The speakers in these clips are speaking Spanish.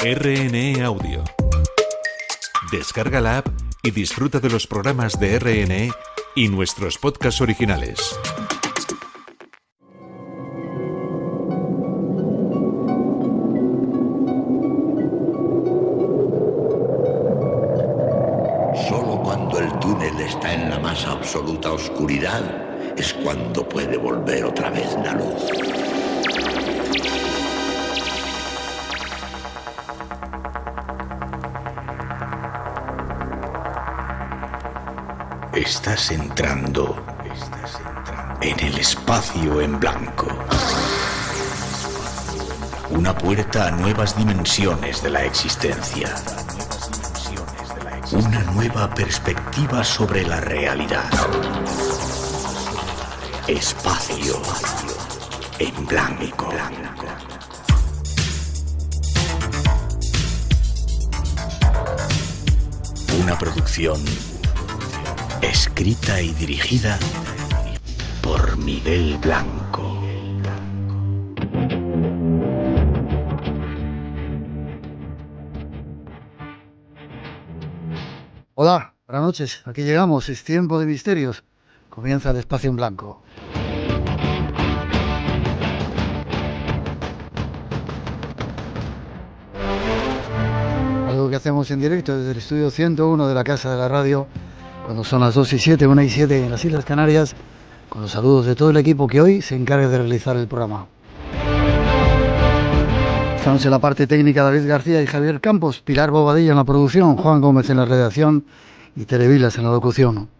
RNE Audio. Descarga la app y disfruta de los programas de RNE y nuestros podcasts originales. Solo cuando el túnel está en la más absoluta oscuridad es cuando puede volver otra vez la luz. Estás entrando en el espacio en blanco. Una puerta a nuevas dimensiones de la existencia. Una nueva perspectiva sobre la realidad. Espacio en blanco. Una producción escrita y dirigida por Miguel Blanco. Hola, buenas noches. Aquí llegamos. Es tiempo de misterios. Comienza el espacio en blanco. Algo que hacemos en directo desde el estudio 101 de la Casa de la Radio, cuando son las 2:07, 1:07 en las Islas Canarias, con los saludos de todo el equipo que hoy se encarga de realizar el programa. Estamos en la parte técnica David García y Javier Campos, Pilar Bobadilla en la producción, Juan Gómez en la redacción y Tere Vilas en la locución.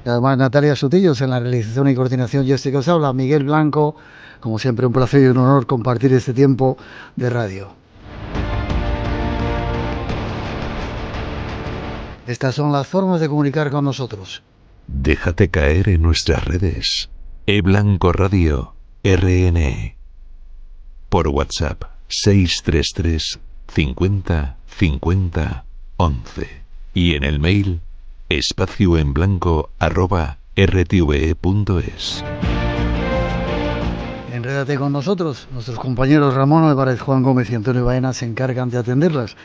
Y además Natalia Sutillos en la realización y coordinación, y este que os habla, Miguel Blanco. Como siempre, un placer y un honor compartir este tiempo de radio. Estas son las formas de comunicar con nosotros. Déjate caer en nuestras redes. eBlanco Radio RNE. Por WhatsApp 633 50 50 11. Y en el mail espacioenblanco@rtve.es. Enrédate con nosotros. Nuestros compañeros Ramón Álvarez, Juan Gómez y Antonio Baena se encargan de atenderlas.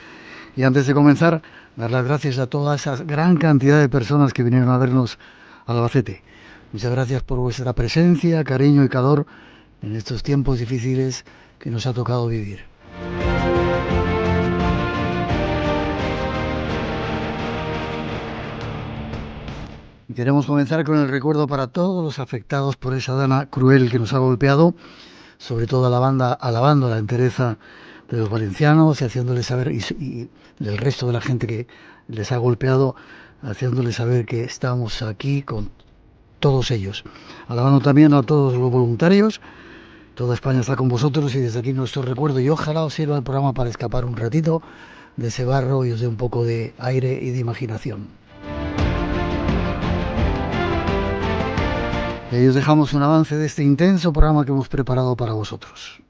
Y antes de comenzar, dar las gracias a toda esa gran cantidad de personas que vinieron a vernos a Albacete. Muchas gracias por vuestra presencia, cariño y calor en estos tiempos difíciles que nos ha tocado vivir. Y queremos comenzar con el recuerdo para todos los afectados por esa dana cruel que nos ha golpeado, sobre todo a la banda alabando la entereza de los valencianos y haciéndoles saber, y del resto de la gente que les ha golpeado, haciéndoles saber que estamos aquí con todos ellos. Alabando también a todos los voluntarios. Toda España está con vosotros y desde aquí nuestro recuerdo, y ojalá os sirva el programa para escapar un ratito de ese barro y os dé un poco de aire y de imaginación. Y ahí os dejamos un avance de este intenso programa que hemos preparado para vosotros.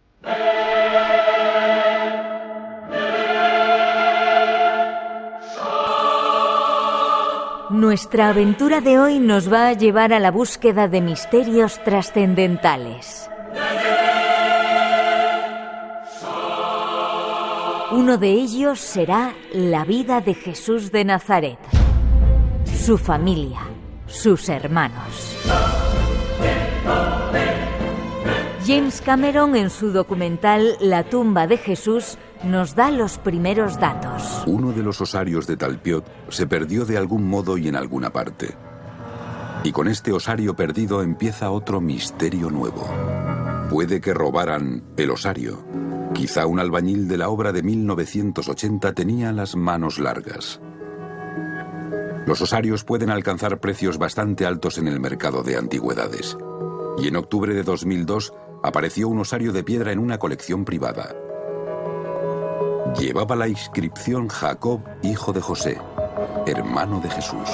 Nuestra aventura de hoy nos va a llevar a la búsqueda de misterios trascendentales. Uno de ellos será la vida de Jesús de Nazaret, su familia, sus hermanos. James Cameron, en su documental La tumba de Jesús, nos da los primeros datos. Uno de los osarios de Talpiot se perdió de algún modo y en alguna parte. Y con este osario perdido empieza otro misterio nuevo. Puede que robaran el osario. Quizá un albañil de la obra de 1980 tenía las manos largas. Los osarios pueden alcanzar precios bastante altos en el mercado de antigüedades. Y en octubre de 2002 apareció un osario de piedra en una colección privada. Llevaba la inscripción Jacob, hijo de José, hermano de Jesús.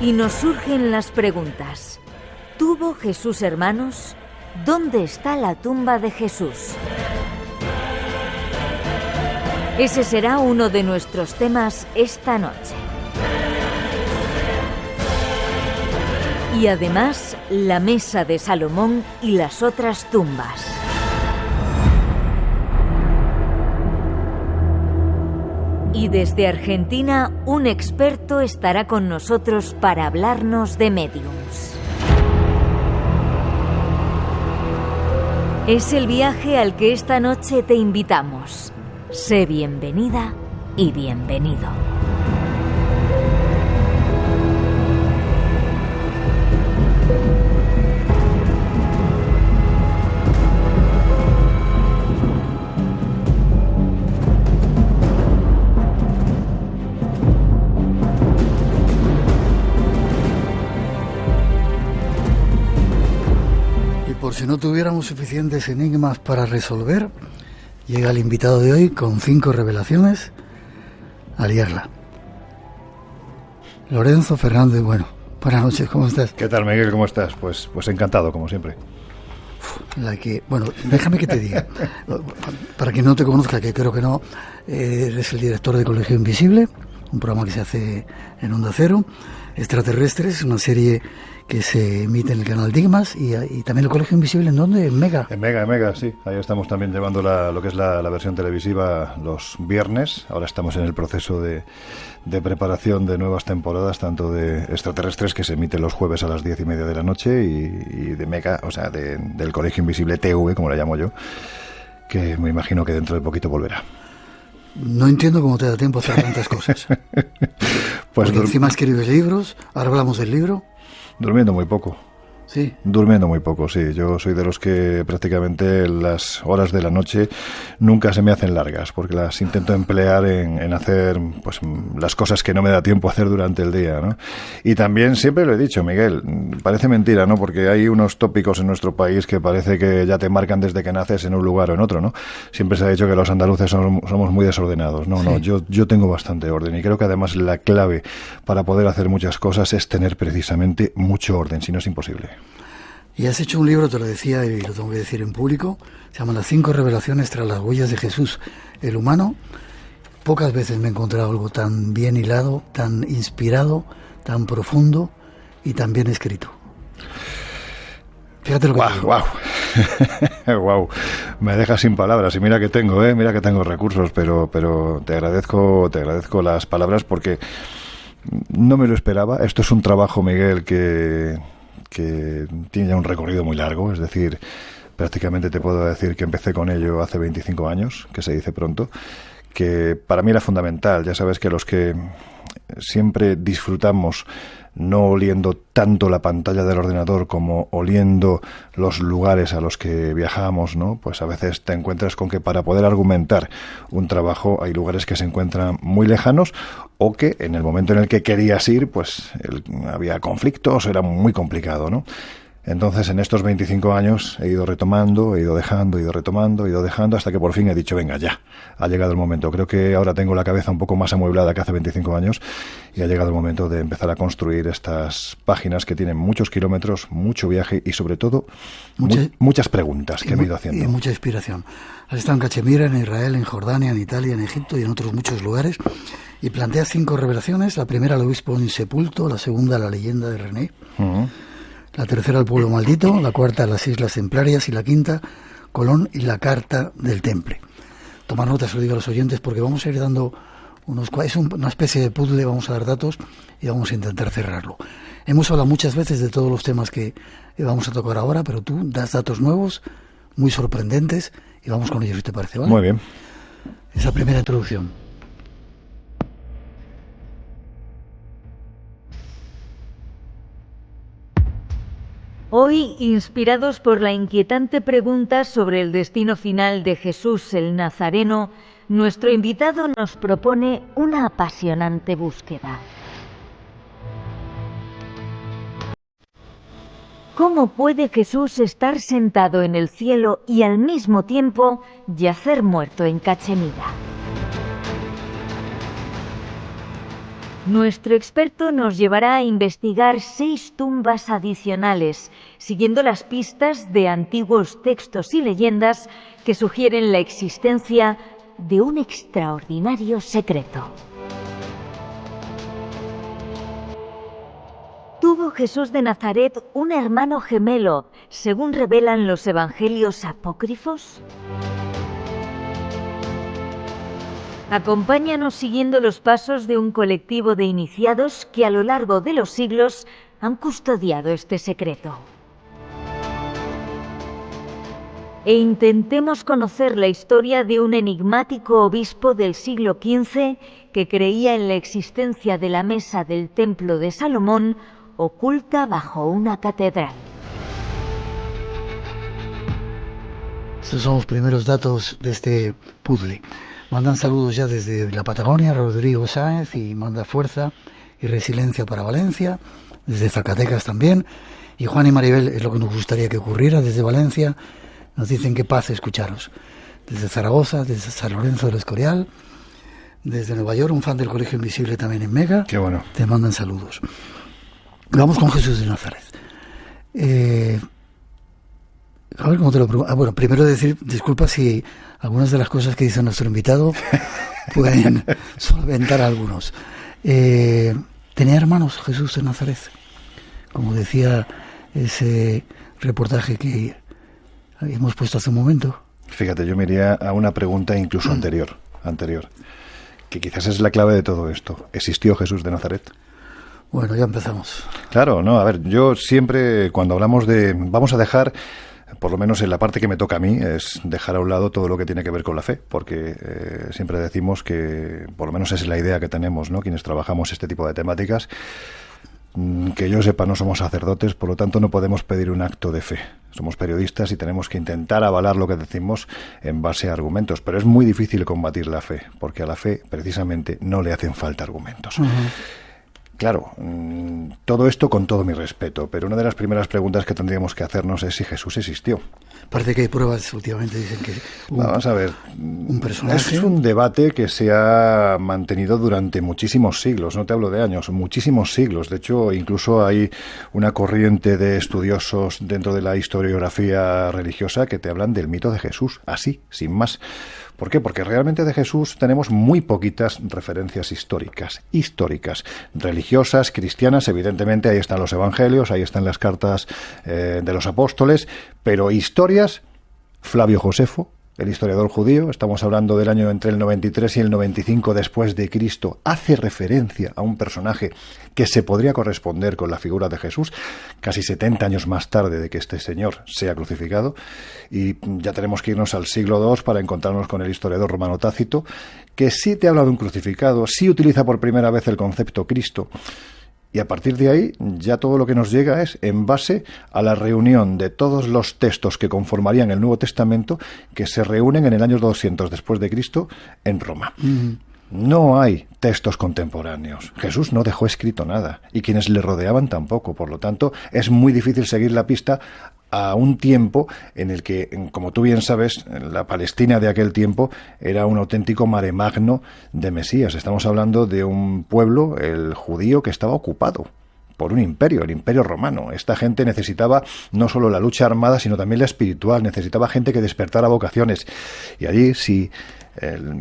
Y nos surgen las preguntas. ¿Tuvo Jesús hermanos? ¿Dónde está la tumba de Jesús? Ese será uno de nuestros temas esta noche. Y además, la mesa de Salomón y las otras tumbas. Y desde Argentina, un experto estará con nosotros para hablarnos de médiums. Es el viaje al que esta noche te invitamos. Sé bienvenida y bienvenido. Por si no tuviéramos suficientes enigmas para resolver, llega el invitado de hoy con 5 revelaciones a liarla. Lorenzo Fernández Bueno. Buenas noches, ¿cómo estás? ¿Qué tal, Miguel? ¿Cómo estás? Pues encantado, como siempre. Bueno, déjame que te diga, para quien no te conozca, que creo que no, eres el director de Colegio Invisible, un programa que se hace en Onda Cero, Extraterrestres, una serie que se emite en el canal Digmas, y también el Colegio Invisible, ¿en dónde? En Mega. En Mega, sí. Ahí estamos también llevando lo que es la versión televisiva los viernes. Ahora estamos en el proceso de preparación de nuevas temporadas, tanto de Extraterrestres, que se emite los jueves a las 10:30 de la noche, y de Mega, o sea, del Colegio Invisible TV, como la llamo yo, que me imagino que dentro de poquito volverá. No entiendo cómo te da tiempo a hacer tantas cosas. Pues porque encima escribes libros, ahora hablamos del libro. Durmiendo muy poco. Sí. Durmiendo muy poco, sí. Yo soy de los que prácticamente las horas de la noche nunca se me hacen largas, porque las intento emplear en hacer pues las cosas que no me da tiempo a hacer durante el día, ¿no? Y también siempre lo he dicho, Miguel, parece mentira, ¿no? Porque hay unos tópicos en nuestro país que parece que ya te marcan desde que naces en un lugar o en otro, ¿no? Siempre se ha dicho que los andaluces somos muy desordenados. No, sí. No, yo tengo bastante orden, y creo que además la clave para poder hacer muchas cosas es tener precisamente mucho orden, si no es imposible. Y has hecho un libro, te lo decía y lo tengo que decir en público, se llama Las 5 revelaciones tras las huellas de Jesús, el humano. Pocas veces me he encontrado algo tan bien hilado, tan inspirado, tan profundo y tan bien escrito. Fíjate lo que te digo. Wow. Me dejas sin palabras, y mira que tengo recursos, pero te agradezco las palabras, porque no me lo esperaba. Esto es un trabajo, Miguel, que tiene ya un recorrido muy largo, es decir, prácticamente te puedo decir que empecé con ello hace 25 años, que se dice pronto, que para mí era fundamental. Ya sabes que los que siempre disfrutamos no oliendo tanto la pantalla del ordenador como oliendo los lugares a los que viajamos, ¿no? Pues a veces te encuentras con que para poder argumentar un trabajo hay lugares que se encuentran muy lejanos, o que en el momento en el que querías ir, pues había conflictos, era muy complicado, ¿no? Entonces, en estos 25 años he ido retomando, he ido dejando, hasta que por fin he dicho, venga, ya, ha llegado el momento. Creo que ahora tengo la cabeza un poco más amueblada que hace 25 años, y ha llegado el momento de empezar a construir estas páginas que tienen muchos kilómetros, mucho viaje y, sobre todo, muchas preguntas que me he ido haciendo. Y mucha inspiración. Has estado en Cachemira, en Israel, en Jordania, en Italia, en Egipto y en otros muchos lugares, y planteas 5 revelaciones. La primera, el obispo insepulto; la segunda, la leyenda de René; la tercera, el pueblo maldito; la cuarta, las islas templarias; y la quinta, Colón y la carta del Temple. Tomar notas, os digo a los oyentes, porque vamos a ir dando es una especie de puzzle. Vamos a dar datos y vamos a intentar cerrarlo. Hemos hablado muchas veces de todos los temas que vamos a tocar ahora, pero tú das datos nuevos, muy sorprendentes, y vamos con ellos, si te parece, ¿vale? Muy bien. Esa primera introducción. Hoy, inspirados por la inquietante pregunta sobre el destino final de Jesús el Nazareno, nuestro invitado nos propone una apasionante búsqueda. ¿Cómo puede Jesús estar sentado en el cielo y al mismo tiempo yacer muerto en Cachemira? Nuestro experto nos llevará a investigar 6 tumbas adicionales, siguiendo las pistas de antiguos textos y leyendas que sugieren la existencia de un extraordinario secreto. Tuvo Jesús de Nazaret un hermano gemelo, según revelan los evangelios apócrifos. Acompáñanos siguiendo los pasos de un colectivo de iniciados que a lo largo de los siglos han custodiado este secreto. E intentemos conocer la historia de un enigmático obispo del siglo XV que creía en la existencia de la mesa del templo de Salomón oculta bajo una catedral. Estos son los primeros datos de este puzzle. Mandan saludos ya desde la Patagonia, Rodrigo Sáenz, y manda fuerza y resiliencia para Valencia, desde Zacatecas también. Y Juan y Maribel, es lo que nos gustaría que ocurriera desde Valencia, nos dicen qué paz escucharos. Desde Zaragoza, desde San Lorenzo del Escorial, desde Nueva York, un fan del Colegio Invisible también en Mega. Qué bueno. Te mandan saludos. Vamos con Jesús de Nazaret. A ver cómo te lo pregunto. Bueno, primero decir, disculpa si algunas de las cosas que dice nuestro invitado pueden solventar a algunos. ¿Tenía hermanos Jesús de Nazaret? Como decía ese reportaje que habíamos puesto hace un momento. Fíjate, yo me iría a una pregunta incluso anterior, que quizás es la clave de todo esto. ¿Existió Jesús de Nazaret? Bueno, ya empezamos. Claro, no, a ver, yo siempre cuando hablamos de... Vamos a dejar, por lo menos en la parte que me toca a mí, es dejar a un lado todo lo que tiene que ver con la fe, porque siempre decimos que, por lo menos es la idea que tenemos, ¿no?, quienes trabajamos este tipo de temáticas, que yo sepa, no somos sacerdotes, por lo tanto no podemos pedir un acto de fe. Somos periodistas y tenemos que intentar avalar lo que decimos en base a argumentos, pero es muy difícil combatir la fe, porque a la fe precisamente no le hacen falta argumentos. Uh-huh. Claro, todo esto con todo mi respeto, pero una de las primeras preguntas que tendríamos que hacernos es si Jesús existió. Parece que hay pruebas últimamente, dicen que vamos a ver, un personaje. Es un debate que se ha mantenido durante muchísimos siglos, no te hablo de años, muchísimos siglos. De hecho, incluso hay una corriente de estudiosos dentro de la historiografía religiosa que te hablan del mito de Jesús, así, sin más. ¿Por qué? Porque realmente de Jesús tenemos muy poquitas referencias históricas, religiosas, cristianas. Evidentemente ahí están los evangelios, ahí están las cartas de los apóstoles, pero historias, Flavio Josefo, el historiador judío, estamos hablando del año entre el 93 y el 95 después de Cristo, hace referencia a un personaje que se podría corresponder con la figura de Jesús, casi 70 años más tarde de que este señor sea crucificado, y ya tenemos que irnos al siglo II para encontrarnos con el historiador romano Tácito, que sí te habla de un crucificado, sí utiliza por primera vez el concepto Cristo. Y a partir de ahí, ya todo lo que nos llega es en base a la reunión de todos los textos que conformarían el Nuevo Testamento, que se reúnen en el año 200 después de Cristo en Roma. No hay textos contemporáneos. Jesús no dejó escrito nada, y quienes le rodeaban tampoco. Por lo tanto, es muy difícil seguir la pista a un tiempo en el que, como tú bien sabes, la Palestina de aquel tiempo era un auténtico mare magno de Mesías. Estamos hablando de un pueblo, el judío, que estaba ocupado por un imperio, el Imperio Romano. Esta gente necesitaba no solo la lucha armada, sino también la espiritual. Necesitaba gente que despertara vocaciones. Y allí, si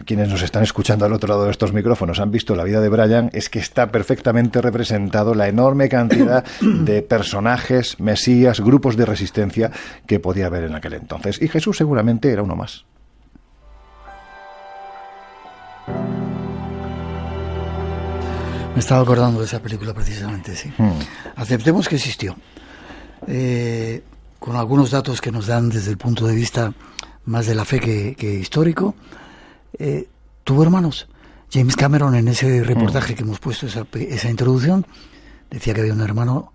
quienes nos están escuchando al otro lado de estos micrófonos han visto la vida de Brian, es que está perfectamente representado la enorme cantidad de personajes, mesías, grupos de resistencia que podía haber en aquel entonces. Y Jesús seguramente era uno más. Me estaba acordando de esa película precisamente, sí. Aceptemos que existió. Con algunos datos que nos dan desde el punto de vista más de la fe que histórico. ¿Tuvo hermanos? James Cameron, en ese reportaje que hemos puesto, esa introducción, decía que había un hermano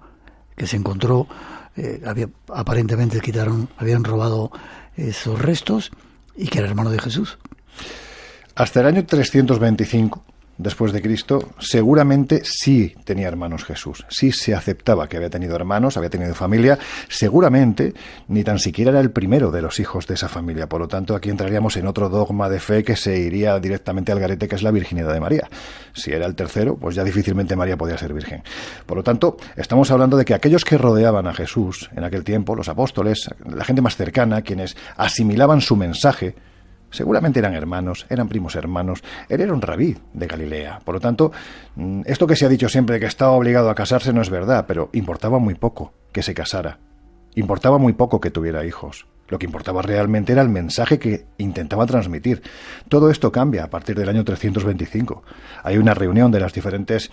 que se encontró, aparentemente habían robado esos restos, y que era hermano de Jesús. Hasta el año 325 después de Cristo, seguramente sí tenía hermanos Jesús. Sí se aceptaba que había tenido hermanos, había tenido familia. Seguramente ni tan siquiera era el primero de los hijos de esa familia. Por lo tanto, aquí entraríamos en otro dogma de fe que se iría directamente al garete, que es la virginidad de María. Si era el tercero, pues ya difícilmente María podía ser virgen. Por lo tanto, estamos hablando de que aquellos que rodeaban a Jesús en aquel tiempo, los apóstoles, la gente más cercana, quienes asimilaban su mensaje, Seguramente eran hermanos, eran primos hermanos. Él era un rabí de Galilea. Por lo tanto, esto que se ha dicho siempre de que estaba obligado a casarse no es verdad, pero importaba muy poco que se casara. Importaba muy poco que tuviera hijos. Lo que importaba realmente era el mensaje que intentaba transmitir. Todo esto cambia a partir del año 325. Hay una reunión de las diferentes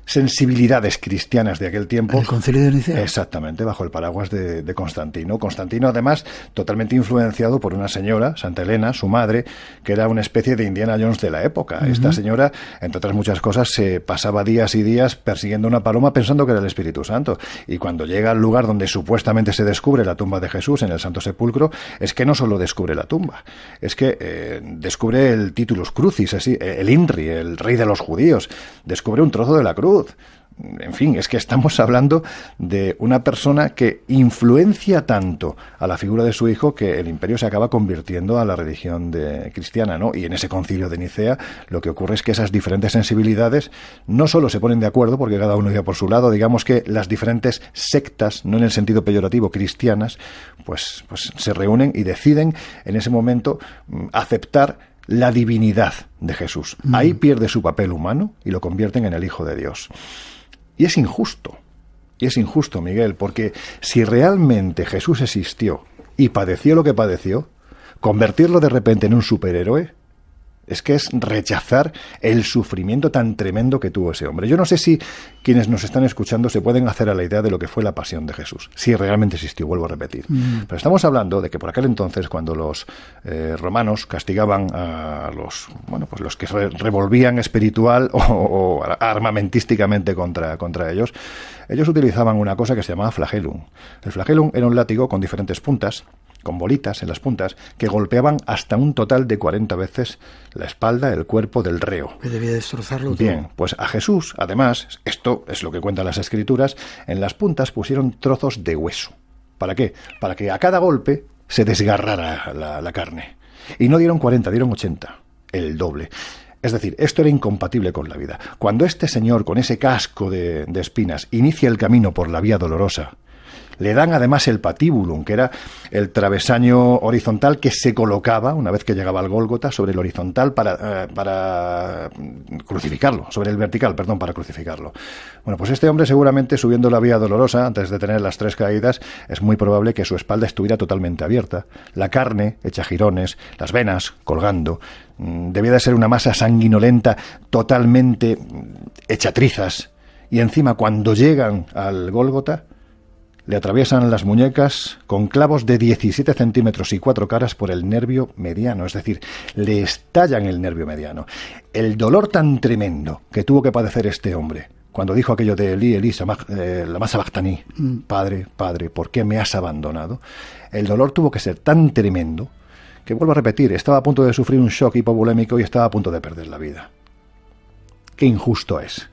sensibilidades cristianas de aquel tiempo. ¿El Concilio de Nicea? Exactamente, bajo el paraguas de Constantino. Constantino, además, totalmente influenciado por una señora, Santa Elena, su madre, que era una especie de Indiana Jones de la época. Esta señora, entre otras muchas cosas, se pasaba días y días persiguiendo una paloma pensando que era el Espíritu Santo. Y cuando llega al lugar donde supuestamente se descubre la tumba de Jesús, en el Santo Sepulcro, es que no solo descubre la tumba, es que descubre el titulus crucis, así, el INRI, el rey de los judíos, descubre un trozo de la cruz. En fin, es que estamos hablando de una persona que influencia tanto a la figura de su hijo que el imperio se acaba convirtiendo a la religión cristiana, ¿no? Y en ese concilio de Nicea lo que ocurre es que esas diferentes sensibilidades no solo se ponen de acuerdo porque cada uno iba por su lado, digamos que las diferentes sectas, no en el sentido peyorativo, cristianas, pues se reúnen y deciden en ese momento aceptar la divinidad de Jesús. Ahí pierde su papel humano y lo convierten en el Hijo de Dios. Y es injusto, Miguel, porque si realmente Jesús existió y padeció lo que padeció, convertirlo de repente en un superhéroe es que es rechazar el sufrimiento tan tremendo que tuvo ese hombre. Yo no sé si quienes nos están escuchando se pueden hacer a la idea de lo que fue la pasión de Jesús, si realmente existió, vuelvo a repetir. Pero estamos hablando de que por aquel entonces, cuando los romanos castigaban a los que revolvían espiritual o armamentísticamente contra ellos utilizaban una cosa que se llamaba flagellum. El flagellum era un látigo con diferentes puntas, con bolitas en las puntas, que golpeaban hasta un total de 40 veces la espalda, el cuerpo del reo. Que debía destrozarlo todo. Bien, pues a Jesús, además, esto es lo que cuentan las Escrituras, en las puntas pusieron trozos de hueso. ¿Para qué? Para que a cada golpe se desgarrara la carne. Y no dieron 40, dieron 80, el doble. Es decir, esto era incompatible con la vida. Cuando este señor, con ese casco de espinas, inicia el camino por la vía dolorosa, le dan además el patíbulum, que era el travesaño horizontal que se colocaba, una vez que llegaba al Gólgota, sobre el horizontal para crucificarlo, sobre el vertical, perdón, para crucificarlo. Bueno, pues este hombre seguramente subiendo la vía dolorosa, antes de tener las 3 caídas, es muy probable que su espalda estuviera totalmente abierta, la carne hecha jirones, las venas colgando, debía de ser una masa sanguinolenta totalmente hecha trizas, y encima cuando llegan al Gólgota, le atraviesan las muñecas con clavos de 17 centímetros y 4 caras por el nervio mediano, es decir, le estallan el nervio mediano. El dolor tan tremendo que tuvo que padecer este hombre, cuando dijo aquello de Elí, Elí, lama sabachthani, Padre, Padre, ¿por qué me has abandonado? El dolor tuvo que ser tan tremendo que, vuelvo a repetir, estaba a punto de sufrir un shock hipovolémico y estaba a punto de perder la vida. Qué injusto es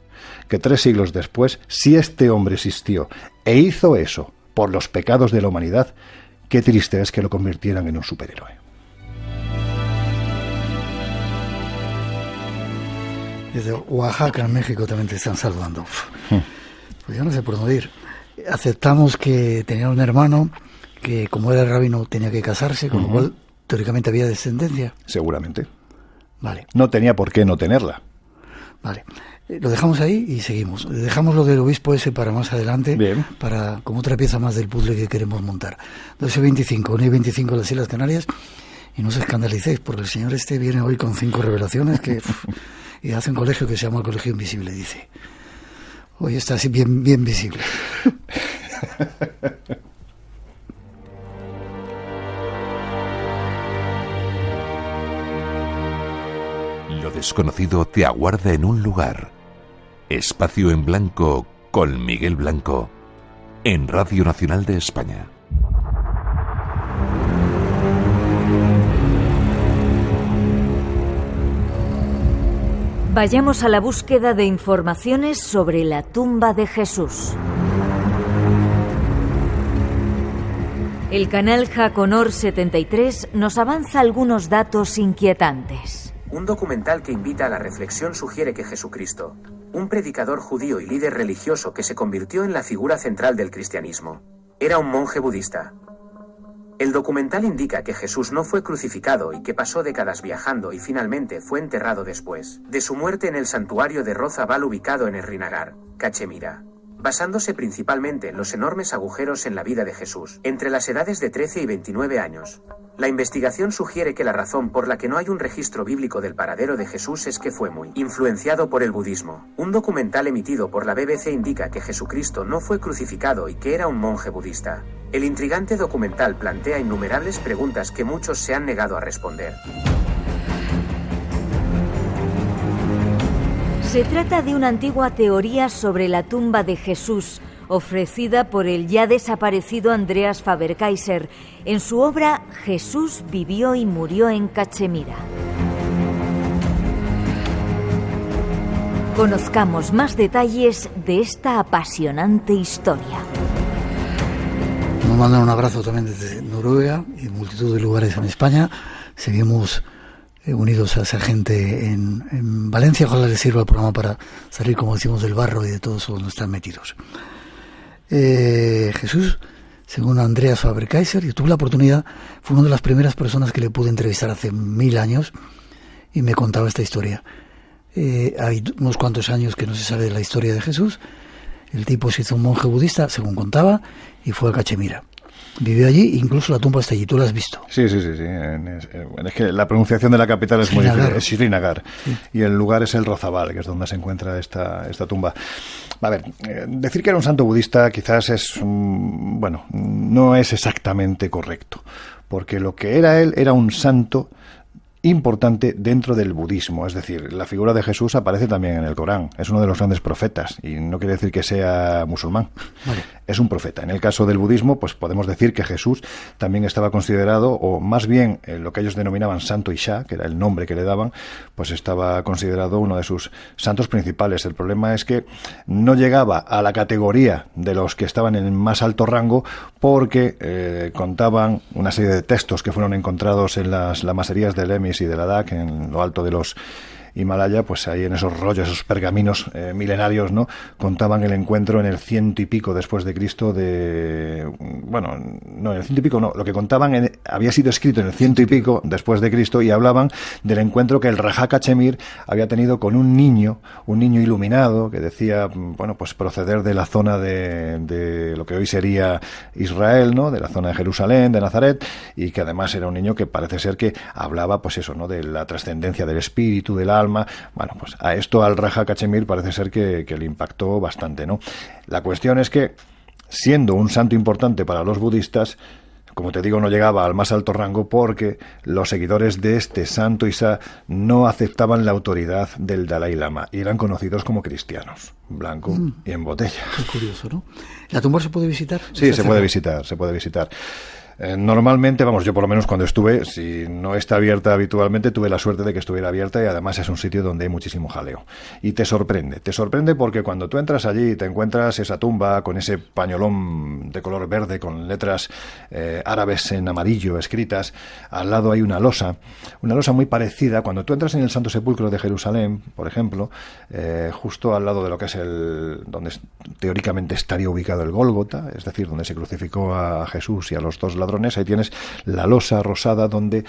que 3 siglos después, si este hombre existió e hizo eso por los pecados de la humanidad, qué triste es que lo convirtieran en un superhéroe. Desde Oaxaca, en México, también te están saludando. Pues yo no sé por dónde ir. Aceptamos que tenía un hermano que, como era rabino, tenía que casarse, con lo cual, teóricamente, había descendencia. Seguramente. Vale. No tenía por qué no tenerla. Vale. Lo dejamos ahí y seguimos. Dejamos lo del obispo ese para más adelante. Bien. Para como otra pieza más del puzzle que queremos montar. 12:25, 1:25 en las Islas Canarias. Y no os escandalicéis, porque el señor este viene hoy con 5 revelaciones que y hace un colegio que se llama el Colegio Invisible, dice. Hoy está así bien visible. Lo desconocido te aguarda en un lugar. Espacio en Blanco con Miguel Blanco en Radio Nacional de España. Vayamos a la búsqueda de informaciones sobre la tumba de Jesús. El canal Jaconor 73 nos avanza algunos datos inquietantes. Un documental que invita a la reflexión sugiere que Jesucristo, un predicador judío y líder religioso que se convirtió en la figura central del cristianismo, era un monje budista. El documental indica que Jesús no fue crucificado y que pasó décadas viajando y finalmente fue enterrado después de su muerte en el santuario de Rozabal ubicado en Srinagar, Cachemira. Basándose principalmente en los enormes agujeros en la vida de Jesús, entre las edades de 13 y 29 años. La investigación sugiere que la razón por la que no hay un registro bíblico del paradero de Jesús es que fue muy influenciado por el budismo. Un documental emitido por la BBC indica que Jesucristo no fue crucificado y que era un monje budista. El intrigante documental plantea innumerables preguntas que muchos se han negado a responder. Se trata de una antigua teoría sobre la tumba de Jesús, ofrecida por el ya desaparecido Andreas Faber-Kaiser en su obra Jesús vivió y murió en Cachemira. Conozcamos más detalles de esta apasionante historia. Nos mandan un abrazo también desde Noruega y multitud de lugares en España. Seguimos unidos a esa gente en Valencia. Ojalá les sirva el programa para salir, como decimos, del barro y de todos donde están metidos. Jesús, según Andreas Faber-Kaiser, yo tuve la oportunidad, fue una de las primeras personas que le pude entrevistar hace 1000 años y me contaba esta historia. Hay unos cuantos años que no se sabe de la historia de Jesús. El tipo se hizo un monje budista, según contaba, y fue a Cachemira. Vivió allí, incluso la tumba está allí. ¿Tú la has visto? Sí. Es que la pronunciación de la capital es muy difícil. Es Srinagar. Sí. Y el lugar es el Rozabal, que es donde se encuentra esta tumba. A ver, decir que era un santo budista quizás es, no es exactamente correcto. Porque lo que era él era un santo importante dentro del budismo, es decir, la figura de Jesús aparece también en el Corán, es uno de los grandes profetas y no quiere decir que sea musulmán, vale. Es un profeta. En el caso del budismo, pues podemos decir que Jesús también estaba considerado, o más bien lo que ellos denominaban Santo Isha, que era el nombre que le daban, pues estaba considerado uno de sus santos principales. El problema es que no llegaba a la categoría de los que estaban en más alto rango porque contaban una serie de textos que fueron encontrados en las lamaserías del Emis y de Ladakh, en lo alto de los Himalaya, pues ahí en esos rollos, esos pergaminos milenarios, ¿no? Contaban el encuentro en el 100 y pico después de Cristo en el 100 y pico no, lo que contaban había sido escrito en el 100 y pico después de Cristo y hablaban del encuentro que el Rajá Cachemir había tenido con un niño iluminado que decía, pues proceder de la zona de lo que hoy sería Israel, ¿no? De la zona de Jerusalén, de Nazaret, y que además era un niño que parece ser que hablaba, pues eso, ¿no? De la trascendencia del espíritu, del alma. Pues a esto al Rajá Cachemir parece ser que le impactó bastante, ¿no? La cuestión es que, siendo un santo importante para los budistas, como te digo, no llegaba al más alto rango porque los seguidores de este santo Isha no aceptaban la autoridad del Dalai Lama y eran conocidos como cristianos, blanco y en botella. Qué curioso, ¿no? ¿La tumba se puede visitar? Sí, se puede visitar. Normalmente, yo por lo menos cuando estuve, si no está abierta habitualmente, tuve la suerte de que estuviera abierta y además es un sitio donde hay muchísimo jaleo. Y te sorprende porque cuando tú entras allí y te encuentras esa tumba con ese pañolón de color verde con letras árabes en amarillo escritas, al lado hay una losa muy parecida. Cuando tú entras en el Santo Sepulcro de Jerusalén, por ejemplo, justo al lado de lo que es donde teóricamente estaría ubicado el Gólgota, es decir, donde se crucificó a Jesús y a los dos ladrones, ahí tienes la losa rosada donde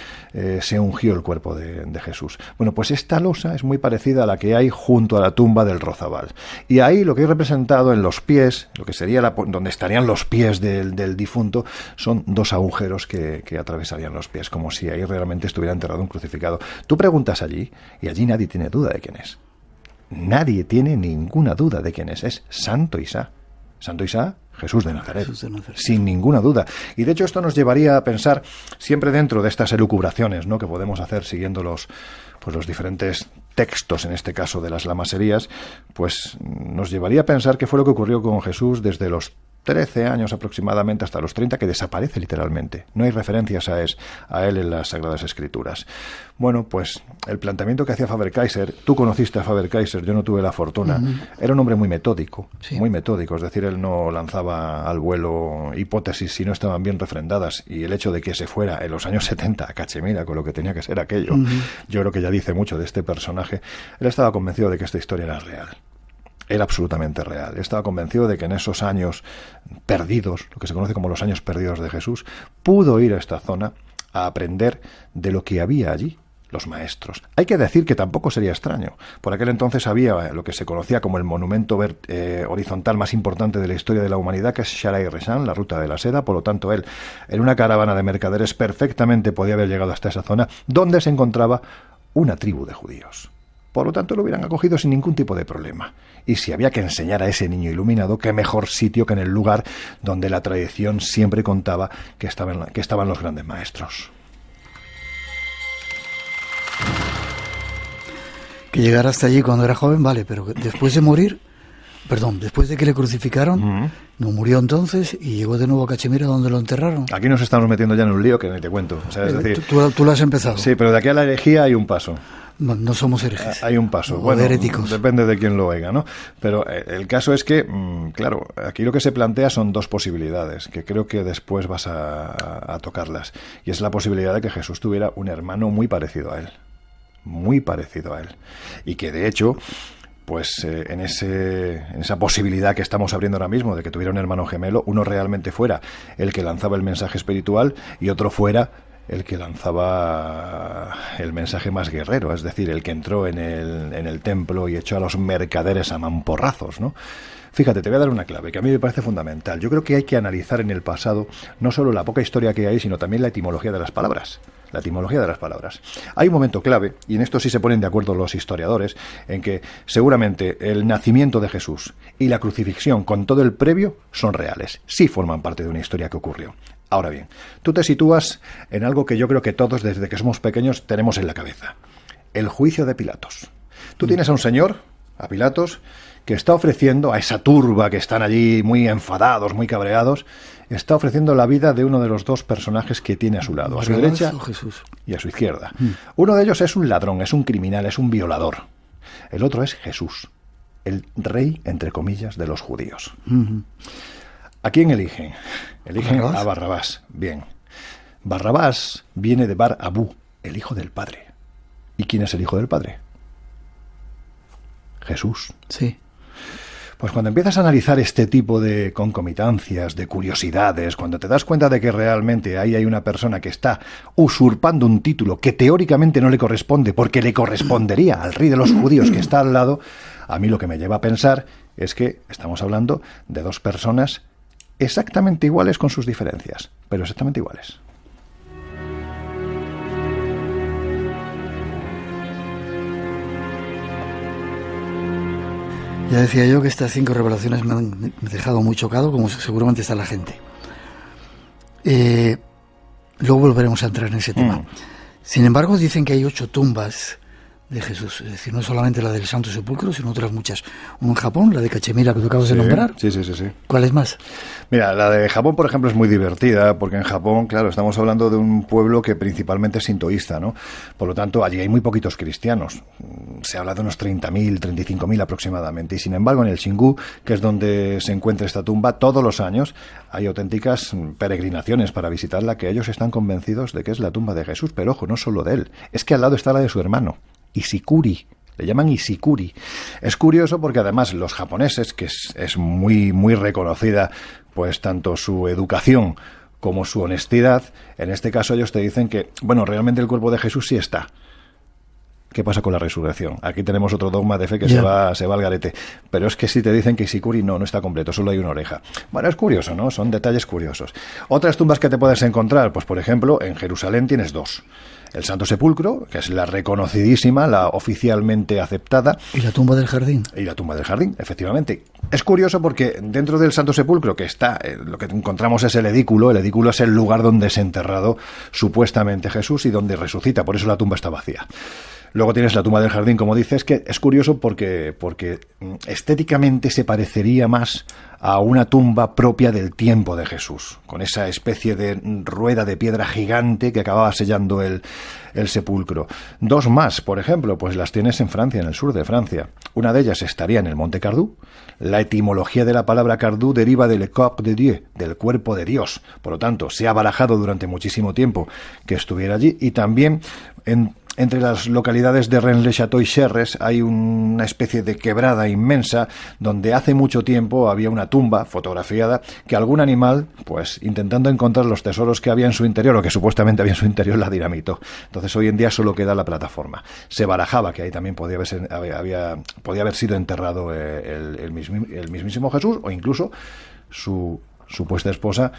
se ungió el cuerpo de Jesús. Pues esta losa es muy parecida a la que hay junto a la tumba del Rozabal. Y ahí lo que hay representado en los pies, lo que sería donde estarían los pies del difunto, son dos agujeros que atravesarían los pies, como si ahí realmente estuviera enterrado un crucificado. Tú preguntas allí, y allí nadie tiene duda de quién es. Nadie tiene ninguna duda de quién es. Es Santo Isha. Santo Isha, Jesús de Nazaret, sin ninguna duda. Y de hecho esto nos llevaría a pensar, siempre dentro de estas elucubraciones, ¿no?, que podemos hacer siguiendo los diferentes textos, en este caso de las lamaserías, pues nos llevaría a pensar qué fue lo que ocurrió con Jesús desde los 13 años aproximadamente hasta los 30, que desaparece literalmente. No hay referencias a él en las Sagradas Escrituras. Pues el planteamiento que hacía Faber-Kaiser, tú conociste a Faber-Kaiser, yo no tuve la fortuna, era un hombre muy metódico, es decir, él no lanzaba al vuelo hipótesis si no estaban bien refrendadas, y el hecho de que se fuera en los años 70 a Cachemira con lo que tenía que ser aquello, yo creo que ya dice mucho de este personaje. Él estaba convencido de que esta historia era real. era absolutamente real. Él estaba convencido de que en esos años perdidos, lo que se conoce como los años perdidos de Jesús, pudo ir a esta zona a aprender de lo que había allí, los maestros. Hay que decir que tampoco sería extraño. Por aquel entonces había lo que se conocía como el monumento horizontal más importante de la historia de la humanidad, que es Sharai Reshan, la ruta de la seda. Por lo tanto, él, en una caravana de mercaderes, perfectamente podía haber llegado hasta esa zona, donde se encontraba una tribu de judíos. Por lo tanto, lo hubieran acogido sin ningún tipo de problema. Y si había que enseñar a ese niño iluminado, qué mejor sitio que en el lugar donde la tradición siempre contaba que estaban los grandes maestros. Que llegara hasta allí cuando era joven, vale, pero después de morir, después de que le crucificaron, no murió entonces y llegó de nuevo a Cachemira, donde lo enterraron. Aquí nos estamos metiendo ya en un lío que ni te cuento. O sea, es decir, tú lo has empezado. Sí, pero de aquí a la herejía hay un paso. No somos herejes. Hay un paso. O heréticos. Depende de quién lo oiga, ¿no? Pero el caso es que, claro, aquí lo que se plantea son dos posibilidades, que creo que después vas a tocarlas. Y es la posibilidad de que Jesús tuviera un hermano muy parecido a él. Muy parecido a él. Y que, de hecho, pues en esa posibilidad que estamos abriendo ahora mismo de que tuviera un hermano gemelo, uno realmente fuera el que lanzaba el mensaje espiritual y otro fuera el que lanzaba el mensaje más guerrero, es decir, el que entró en el templo y echó a los mercaderes a mamporrazos, ¿no? Fíjate, te voy a dar una clave que a mí me parece fundamental. Yo creo que hay que analizar en el pasado no solo la poca historia que hay, sino también la etimología de las palabras. La etimología de las palabras. Hay un momento clave, y en esto sí se ponen de acuerdo los historiadores, en que seguramente el nacimiento de Jesús y la crucifixión con todo el previo son reales, sí forman parte de una historia que ocurrió. Ahora bien, tú te sitúas en algo que yo creo que todos desde que somos pequeños tenemos en la cabeza. El juicio de Pilatos. Tú tienes a un señor, a Pilatos, que está ofreciendo a esa turba que están allí muy enfadados, muy cabreados, está ofreciendo la vida de uno de los dos personajes que tiene a su lado, a su derecha y a su izquierda. Uno de ellos es un ladrón, es un criminal, es un violador. El otro es Jesús, el rey, entre comillas, de los judíos. ¿A quién eligen? Eligen a Barrabás. Bien. Barrabás viene de Bar Abú, el hijo del padre. ¿Y quién es el hijo del padre? Jesús. Sí. Pues cuando empiezas a analizar este tipo de concomitancias, de curiosidades, cuando te das cuenta de que realmente ahí hay una persona que está usurpando un título que teóricamente no le corresponde, porque le correspondería al rey de los judíos que está al lado, a mí lo que me lleva a pensar es que estamos hablando de dos personas exactamente iguales con sus diferencias, pero exactamente iguales. Ya decía yo que estas 5 revelaciones me han dejado muy chocado, como seguramente está la gente. Luego volveremos a entrar en ese tema. Sin embargo, dicen que hay 8 tumbas de Jesús, es decir, no solamente la del Santo Sepulcro, sino otras muchas. Una en Japón, la de Cachemira, que tú acabas de nombrar. Sí. ¿Cuál es más? Mira, la de Japón, por ejemplo, es muy divertida, porque en Japón, claro, estamos hablando de un pueblo que principalmente es sintoísta, ¿no? Por lo tanto, allí hay muy poquitos cristianos. Se habla de unos 30.000, 35.000 aproximadamente. Y sin embargo, en el Xingu, que es donde se encuentra esta tumba, todos los años hay auténticas peregrinaciones para visitarla, que ellos están convencidos de que es la tumba de Jesús. Pero ojo, no solo de él, es que al lado está la de su hermano, Isikuri. Le llaman Isikuri. Es curioso porque además los japoneses, que es muy, muy reconocida, pues tanto su educación como su honestidad, en este caso ellos te dicen que, bueno, realmente el cuerpo de Jesús sí está. ¿Qué pasa con la resurrección? Aquí tenemos otro dogma de fe que se va al garete. Pero es que si te dicen que Isikuri no está completo, solo hay una oreja. Bueno, es curioso, ¿no? Son detalles curiosos. Otras tumbas que te puedes encontrar, pues por ejemplo, en Jerusalén tienes 2. El Santo Sepulcro, que es la reconocidísima, la oficialmente aceptada. ¿Y la tumba del jardín? Y la tumba del jardín, efectivamente. Es curioso porque dentro del Santo Sepulcro, que está, lo que encontramos es el edículo. El edículo es el lugar donde es enterrado supuestamente Jesús y donde resucita. Por eso la tumba está vacía. Luego tienes la tumba del jardín, como dices, que es curioso porque estéticamente se parecería más a una tumba propia del tiempo de Jesús, con esa especie de rueda de piedra gigante que acababa sellando el sepulcro. 2 más, por ejemplo, pues las tienes en Francia, en el sur de Francia. Una de ellas estaría en el Monte Cardú. La etimología de la palabra Cardú deriva del corps de Dieu, del cuerpo de Dios. Por lo tanto, se ha barajado durante muchísimo tiempo que estuviera allí. Y también entre las localidades de Rennes-le-Château y Cherres hay una especie de quebrada inmensa donde hace mucho tiempo había una tumba fotografiada que algún animal, pues intentando encontrar los tesoros que había en su interior, o que supuestamente había en su interior, la dinamitó. Entonces hoy en día solo queda la plataforma. Se barajaba que ahí también podía haber sido enterrado el mismísimo Jesús, o incluso su supuesta esposa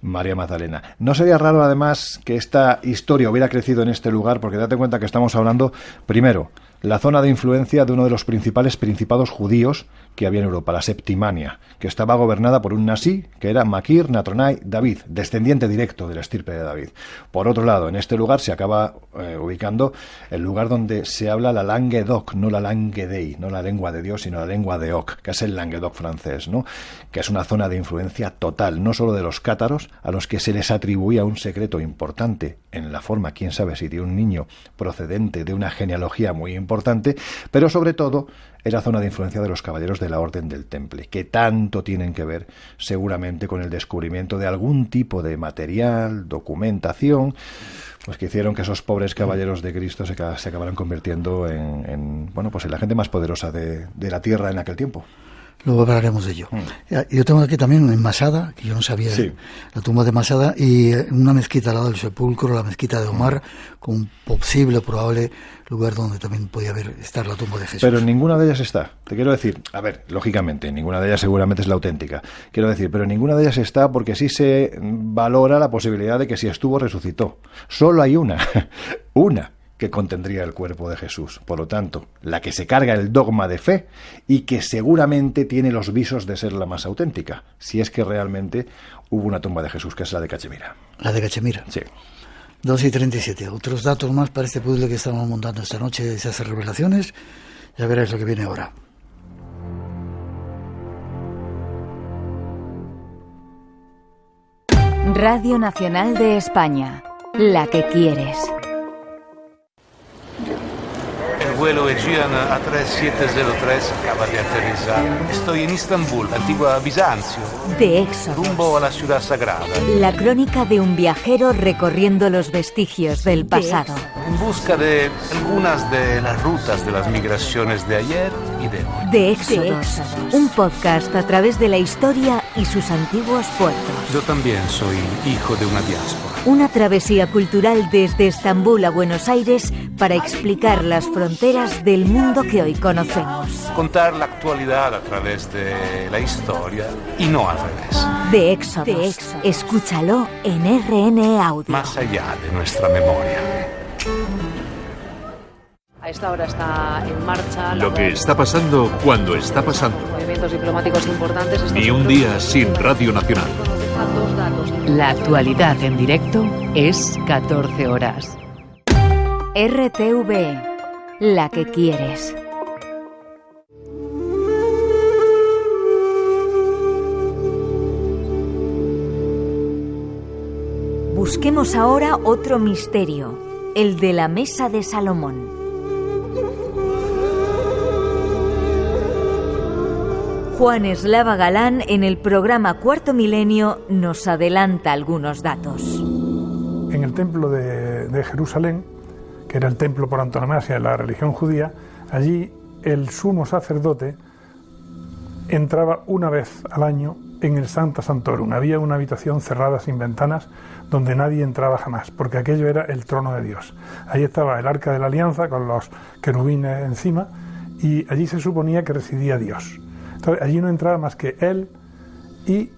María Magdalena. No sería raro, además, que esta historia hubiera crecido en este lugar, porque date cuenta que estamos hablando, primero, la zona de influencia de uno de los principales principados judíos que había en Europa, la Septimania, que estaba gobernada por un nasí, que era Makir Natronai David, descendiente directo de la estirpe de David. Por otro lado, en este lugar se acaba ubicando el lugar donde se habla la langue d'oc, no la langue dei, no la lengua de Dios, sino la lengua de Oc, que es el Languedoc francés, ¿no? Que es una zona de influencia total, no solo de los cátaros, a los que se les atribuía un secreto importante en la forma, quién sabe si de un niño procedente de una genealogía muy importante, pero sobre todo era zona de influencia de los caballeros de la Orden del Temple, que tanto tienen que ver seguramente con el descubrimiento de algún tipo de material, documentación, pues que hicieron que esos pobres caballeros de Cristo se acabaran convirtiendo en la gente más poderosa de la tierra en aquel tiempo. Luego hablaremos de ello. Yo tengo aquí también en Masada, que yo no sabía, sí, la tumba de Masada, y una mezquita al lado del sepulcro, la mezquita de Omar, con un posible, probable lugar donde también podía estar la tumba de Jesús. Pero ninguna de ellas está. Te quiero decir, a ver, lógicamente, ninguna de ellas seguramente es la auténtica. Quiero decir, pero ninguna de ellas está porque sí se valora la posibilidad de que si estuvo, resucitó. Solo hay una que contendría el cuerpo de Jesús. Por lo tanto, la que se carga el dogma de fe y que seguramente tiene los visos de ser la más auténtica, si es que realmente hubo una tumba de Jesús, que es la de Cachemira. La de Cachemira. Sí. 2:37. Otros datos más para este puzzle que estamos montando esta noche, esas revelaciones. Ya veréis lo que viene ahora. Radio Nacional de España, la que quieres. El vuelo Aegean A3703 acaba de aterrizar. Estoy en Istambul, antigua Bizancio. De Éxodos. Rumbo a la ciudad sagrada. La crónica de un viajero recorriendo los vestigios del pasado. En busca de algunas de las rutas de las migraciones de ayer y de hoy. De Éxodos. Un podcast a través de la historia y sus antiguos puertos. Yo también soy hijo de una diáspora. Una travesía cultural desde Estambul a Buenos Aires para explicar las fronteras del mundo que hoy conocemos. Contar la actualidad a través de la historia y no al revés. De Éxodos. Escúchalo en RN Audio. Más allá de nuestra memoria. A esta hora está en marcha lo que está pasando cuando está pasando. Movimientos diplomáticos importantes. Ni un día sin Radio Nacional. La actualidad en directo es 14 horas. RTV, la que quieres. Busquemos ahora otro misterio, el de la mesa de Salomón. Juan Eslava Galán, en el programa Cuarto Milenio, nos adelanta algunos datos. En el templo de Jerusalén, que era el templo por antonomasia de la religión judía, allí el sumo sacerdote entraba una vez al año en el Sancta Sanctorum. Había una habitación cerrada sin ventanas donde nadie entraba jamás, porque aquello era el trono de Dios. Ahí estaba el Arca de la Alianza con los querubines encima y allí se suponía que residía Dios. Entonces, allí no entraba más que él y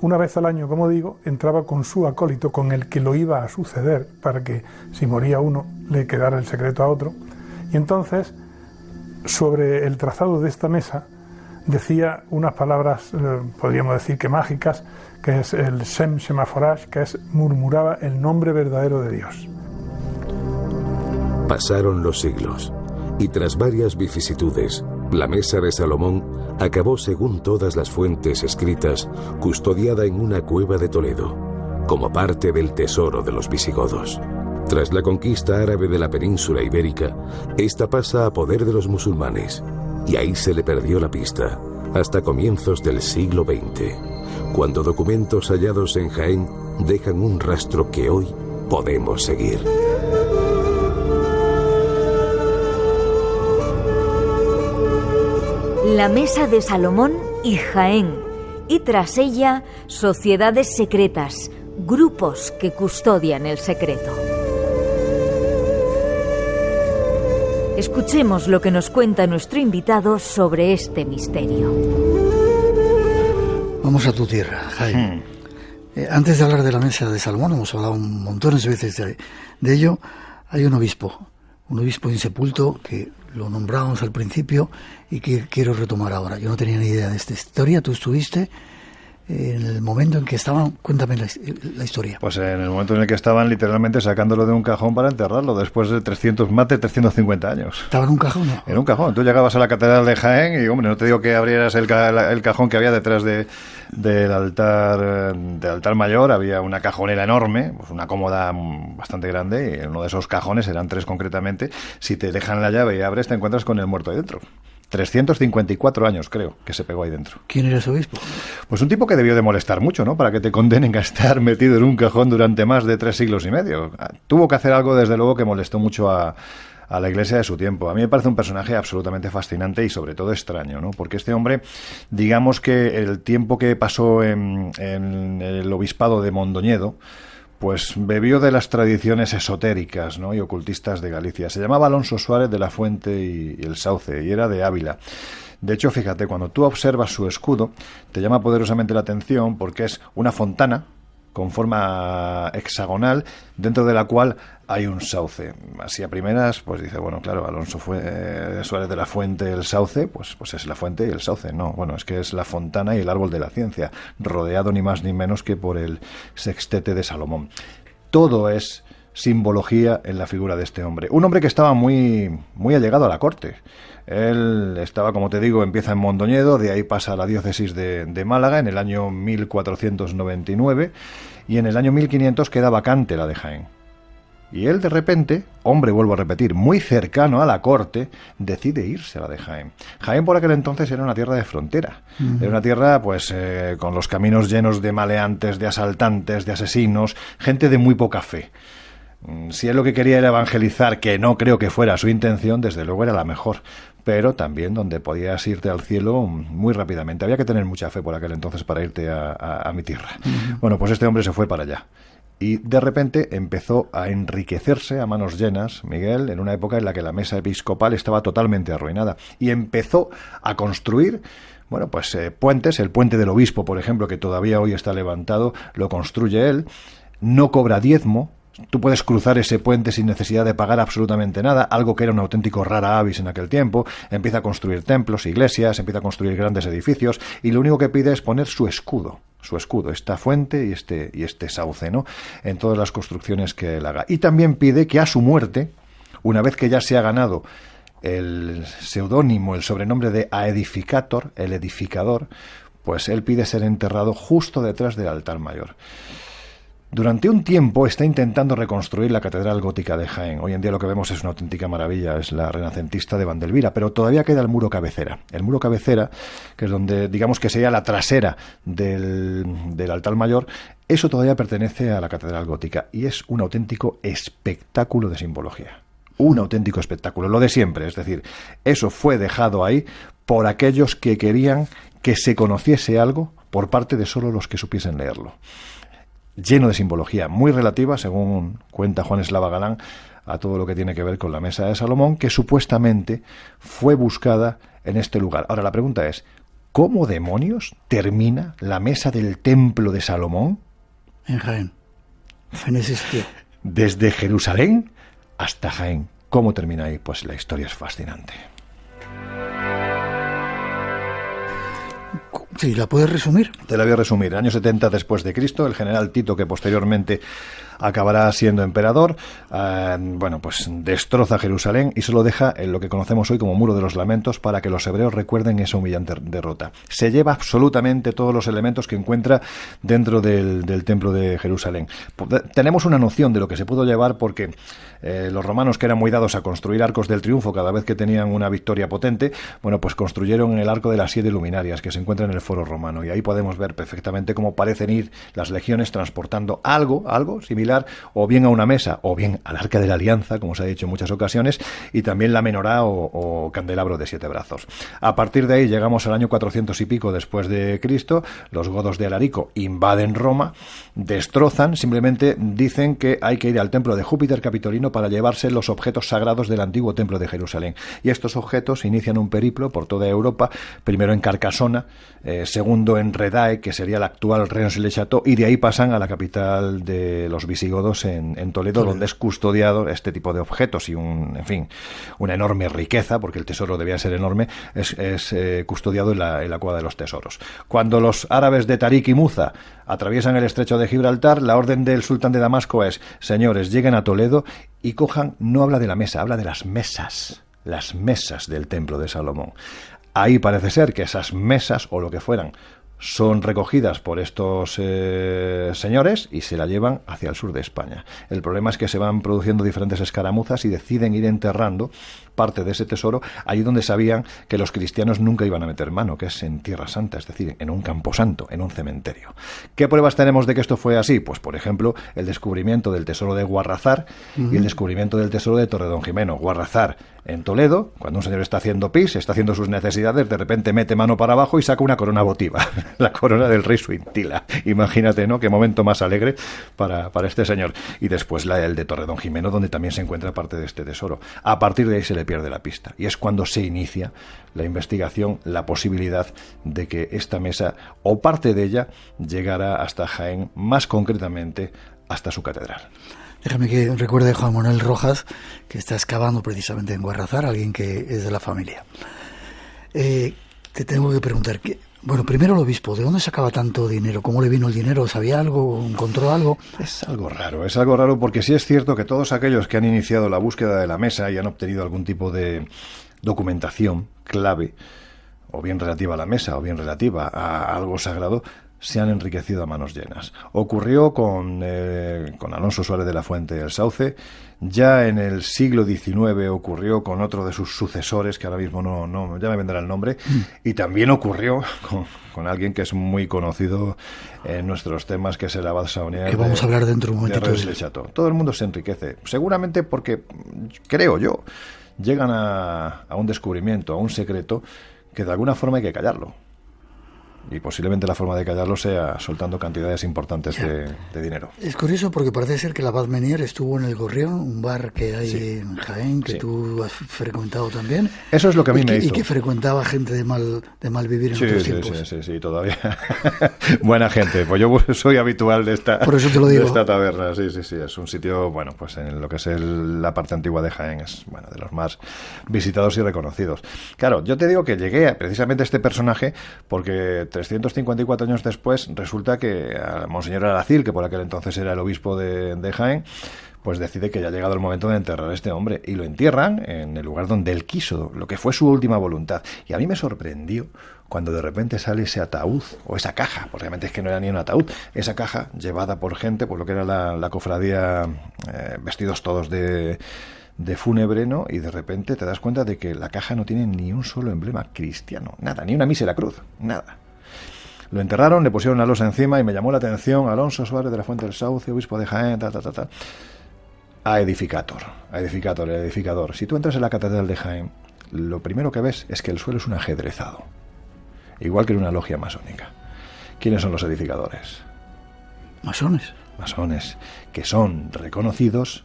una vez al año, como digo, entraba con su acólito, con el que lo iba a suceder para que si moría uno le quedara el secreto a otro. Y entonces, sobre el trazado de esta mesa, decía unas palabras, podríamos decir que mágicas, que es el Shem Shemaforash, que es murmuraba el nombre verdadero de Dios. Pasaron los siglos, y tras varias vicisitudes, la mesa de Salomón acabó, según todas las fuentes escritas, custodiada en una cueva de Toledo, como parte del tesoro de los visigodos. Tras la conquista árabe de la península ibérica, esta pasa a poder de los musulmanes, y ahí se le perdió la pista, hasta comienzos del siglo XX, cuando documentos hallados en Jaén dejan un rastro que hoy podemos seguir. la Mesa de Salomón y Jaén, y tras ella, sociedades secretas, grupos que custodian el secreto. Escuchemos lo que nos cuenta nuestro invitado sobre este misterio. Vamos a tu tierra, Jaén. Antes de hablar de la Mesa de Salomón, hemos hablado montones de veces de ello. Hay un obispo insepulto que lo nombrábamos al principio y que quiero retomar ahora. Yo no tenía ni idea de esta historia. Tú estuviste en el momento en que estaban. Cuéntame la historia. Pues en el momento en el que estaban literalmente sacándolo de un cajón para enterrarlo después de 350 años. ¿Estaba en un cajón? ¿No? En un cajón. Tú llegabas a la catedral de Jaén y, hombre, no te digo que abrieras el cajón que había detrás del altar mayor. Había una cajonera enorme, pues una cómoda bastante grande, y en uno de esos cajones, eran 3 concretamente, si te dejan la llave y abres, te encuentras con el muerto ahí dentro. 354 años, creo, que se pegó ahí dentro. ¿Quién era ese obispo? Pues un tipo que debió de molestar mucho, ¿no? Para que te condenen a estar metido en un cajón durante más de 3 siglos y medio. Tuvo que hacer algo, desde luego, que molestó mucho a la Iglesia de su tiempo. A mí me parece un personaje absolutamente fascinante y sobre todo extraño, ¿no? Porque este hombre, digamos que el tiempo que pasó en el obispado de Mondoñedo, pues bebió de las tradiciones esotéricas, ¿no?, y ocultistas de Galicia. Se llamaba Alonso Suárez de la Fuente y el Sauce, y era de Ávila. De hecho, fíjate, cuando tú observas su escudo, te llama poderosamente la atención porque es una fontana con forma hexagonal, dentro de la cual hay un sauce. Así a primeras, pues dice, bueno, claro, Alonso Suárez de la Fuente, el Sauce, pues es la fuente y el sauce. No, bueno, es que es la fontana y el árbol de la ciencia, rodeado ni más ni menos que por el sextete de Salomón. Todo es simbología en la figura de este hombre. Un hombre que estaba muy, muy allegado a la corte. Él estaba, como te digo, empieza en Mondoñedo, de ahí pasa a la diócesis de Málaga en el año 1499, y en el año 1500 queda vacante la de Jaén. Y él, de repente, hombre, vuelvo a repetir, muy cercano a la corte, decide irse a la de Jaén. Jaén por aquel entonces era una tierra de frontera. Era una tierra, pues, con los caminos llenos de maleantes, de asaltantes, de asesinos, gente de muy poca fe. Si él lo que quería era evangelizar, que no creo que fuera su intención, desde luego era la mejor, pero también donde podías irte al cielo muy rápidamente. Había que tener mucha fe por aquel entonces para irte a mi tierra. Bueno, pues este hombre se fue para allá. Y de repente empezó a enriquecerse a manos llenas, Miguel, en una época en la que la mesa episcopal estaba totalmente arruinada. Y empezó a construir, bueno, pues puentes. El puente del obispo, por ejemplo, que todavía hoy está levantado, lo construye él. No cobra diezmo. Tú puedes cruzar ese puente sin necesidad de pagar absolutamente nada, algo que era un auténtico rara avis en aquel tiempo. Empieza a construir templos, iglesias, empieza a construir grandes edificios, y lo único que pide es poner su escudo, esta fuente y este sauce, ¿no?, en todas las construcciones que él haga. Y también pide que a su muerte, una vez que ya se ha ganado el seudónimo, el sobrenombre de Aedificator, el edificador, pues él pide ser enterrado justo detrás del altar mayor. Durante un tiempo está intentando reconstruir la Catedral Gótica de Jaén. Hoy en día lo que vemos es una auténtica maravilla, es la renacentista de Vandelvira, pero todavía queda el muro cabecera. El muro cabecera, que es donde, digamos que sería la trasera del altar mayor, eso todavía pertenece a la Catedral Gótica y es un auténtico espectáculo de simbología. Un auténtico espectáculo, lo de siempre, es decir, eso fue dejado ahí por aquellos que querían que se conociese algo por parte de solo los que supiesen leerlo. Lleno de simbología muy relativa, según cuenta Juan Eslava Galán, a todo lo que tiene que ver con la Mesa de Salomón, que supuestamente fue buscada en este lugar. Ahora, la pregunta es, ¿cómo demonios termina la mesa del Templo de Salomón? En Jaén. En ese sitio. Desde Jerusalén hasta Jaén. ¿Cómo termina ahí? Pues la historia es fascinante. Sí, ¿la puedes resumir? Te la voy a resumir. Año 70 después de Cristo, el general Tito, que posteriormente acabará siendo emperador, bueno, pues destroza Jerusalén y se lo deja en lo que conocemos hoy como Muro de los Lamentos para que los hebreos recuerden esa humillante derrota. Se lleva absolutamente todos los elementos que encuentra dentro del templo de Jerusalén. Tenemos una noción de lo que se pudo llevar porque los romanos, que eran muy dados a construir arcos del triunfo cada vez que tenían una victoria potente, bueno, pues construyeron el arco de las 7 luminarias que se encuentra en el Foro Romano, y ahí podemos ver perfectamente cómo parecen ir las legiones transportando algo similar, o bien a una mesa, o bien al Arca de la Alianza, como se ha dicho en muchas ocasiones, y también la menorá o candelabro de 7 brazos. A partir de ahí llegamos al año 400 y pico después de Cristo. Los godos de Alarico invaden Roma, destrozan, simplemente dicen que hay que ir al templo de Júpiter Capitolino para llevarse los objetos sagrados del antiguo templo de Jerusalén. Y estos objetos inician un periplo por toda Europa, primero en Carcasona, segundo en Redae, que sería la actual Reims-le-Château, y de ahí pasan a la capital de los visigodos en Toledo, donde es custodiado este tipo de objetos y una enorme riqueza, porque el tesoro debía ser enorme, es custodiado en la cueva de los tesoros. Cuando los árabes de Tarik y Muza atraviesan el estrecho de Gibraltar, la orden del sultán de Damasco es: señores, lleguen a Toledo y cojan, no habla de la mesa, habla de las mesas del templo de Salomón. Ahí parece ser que esas mesas, o lo que fueran, son recogidas por estos señores y se la llevan hacia el sur de España. El problema es que se van produciendo diferentes escaramuzas y deciden ir enterrando parte de ese tesoro allí donde sabían que los cristianos nunca iban a meter mano, que es en Tierra Santa, es decir, en un camposanto, en un cementerio. ¿Qué pruebas tenemos de que esto fue así? Pues, por ejemplo, el descubrimiento del tesoro de Guarrazar y el descubrimiento del tesoro de Torredonjimeno. Guarrazar en Toledo, cuando un señor está haciendo pis, está haciendo sus necesidades, de repente mete mano para abajo y saca una corona votiva, la corona del rey Suintila. Imagínate, ¿no?, qué momento más alegre para este señor. Y después el de Torredonjimeno, donde también se encuentra parte de este tesoro. A partir de ahí se le pierde la pista, y es cuando se inicia la investigación, la posibilidad de que esta mesa, o parte de ella, llegara hasta Jaén, más concretamente hasta su catedral. Déjame que recuerde a Juan Manuel Rojas, que está excavando precisamente en Guarrazar, alguien que es de la familia. Te tengo que preguntar, primero el obispo, ¿de dónde sacaba tanto dinero? ¿Cómo le vino el dinero? ¿Sabía algo? ¿Encontró algo? Es algo raro, porque sí es cierto que todos aquellos que han iniciado la búsqueda de la mesa y han obtenido algún tipo de documentación clave, o bien relativa a la mesa, o bien relativa a algo sagrado, se han enriquecido a manos llenas. Ocurrió con Alonso Suárez de la Fuente del Sauce, ya en el siglo XIX ocurrió con otro de sus sucesores, que ahora mismo no ya me vendrá el nombre, y también ocurrió con alguien que es muy conocido en nuestros temas, que es el abad Saunier, que vamos a hablar dentro de un momentito. Todo el mundo se enriquece, seguramente porque, creo yo, llegan a un descubrimiento, a un secreto, que de alguna forma hay que callarlo. Y posiblemente la forma de callarlo sea soltando cantidades importantes de dinero. Es curioso porque parece ser que el abad Menier estuvo en el Gorrión, un bar que hay en Jaén, que tú has frecuentado también. Eso es lo que a mí me hizo. Y que frecuentaba gente de mal vivir en otros tiempos. Sí, todavía. Buena gente. Pues yo soy habitual de esta, por eso te lo digo, de esta taberna. Sí. Es un sitio, pues en lo que es la parte antigua de Jaén, es de los más visitados y reconocidos. Claro, yo te digo que llegué precisamente a este personaje porque 354 años después resulta que a Monseñor Aracil, que por aquel entonces era el obispo de Jaén, pues decide que ya ha llegado el momento de enterrar a este hombre, y lo entierran en el lugar donde él quiso, lo que fue su última voluntad. Y a mí me sorprendió cuando de repente sale ese ataúd, o esa caja, porque realmente es que no era ni un ataúd, esa caja llevada por gente, por lo que era la cofradía, vestidos todos de fúnebre, ¿no? Y de repente te das cuenta de que la caja no tiene ni un solo emblema cristiano, nada, ni una mísera cruz, nada. Lo enterraron, le pusieron la losa encima y me llamó la atención Alonso Suárez de la Fuente del Sauce, obispo de Jaén, a edificator. Si tú entras en la catedral de Jaén, lo primero que ves es que el suelo es un ajedrezado, igual que en una logia masónica. ¿Quiénes son los edificadores? Masones, que son reconocidos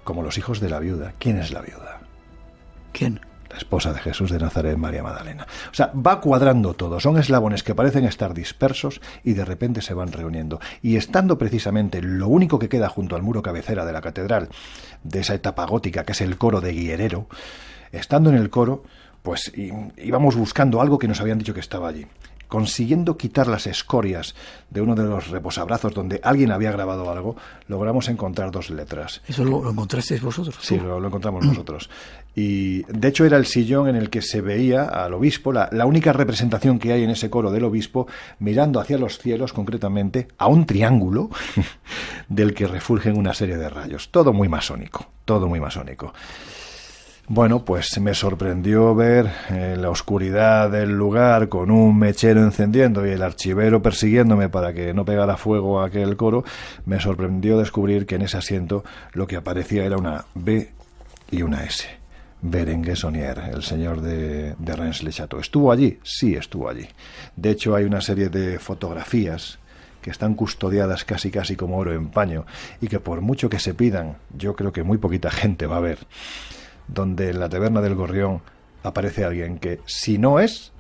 como los hijos de la viuda. ¿Quién es la viuda? ¿Quién? La esposa de Jesús de Nazaret, María Magdalena. O sea, va cuadrando todo. Son eslabones que parecen estar dispersos y de repente se van reuniendo. Y estando precisamente lo único que queda junto al muro cabecera de la catedral, de esa etapa gótica, que es el coro de Guillerero, estando en el coro, pues íbamos buscando algo que nos habían dicho que estaba allí. Consiguiendo quitar las escorias de uno de los reposabrazos donde alguien había grabado algo, logramos encontrar 2 letras. ¿Eso lo encontrasteis vosotros? Sí, lo encontramos nosotros. Y de hecho era el sillón en el que se veía al obispo, la única representación que hay en ese coro del obispo, mirando hacia los cielos, concretamente a un triángulo del que refulgen una serie de rayos. Todo muy masónico. Bueno, pues me sorprendió ver la oscuridad del lugar con un mechero encendiendo y el archivero persiguiéndome para que no pegara fuego a aquel coro. Me sorprendió descubrir que en ese asiento lo que aparecía era una B y una S. Berenguer Saunier, el señor de Rennes-le-Château. ¿Estuvo allí? Sí, estuvo allí. De hecho, hay una serie de fotografías que están custodiadas casi como oro en paño y que por mucho que se pidan, yo creo que muy poquita gente va a ver, donde en la taberna del Gorrión aparece alguien que, si no es,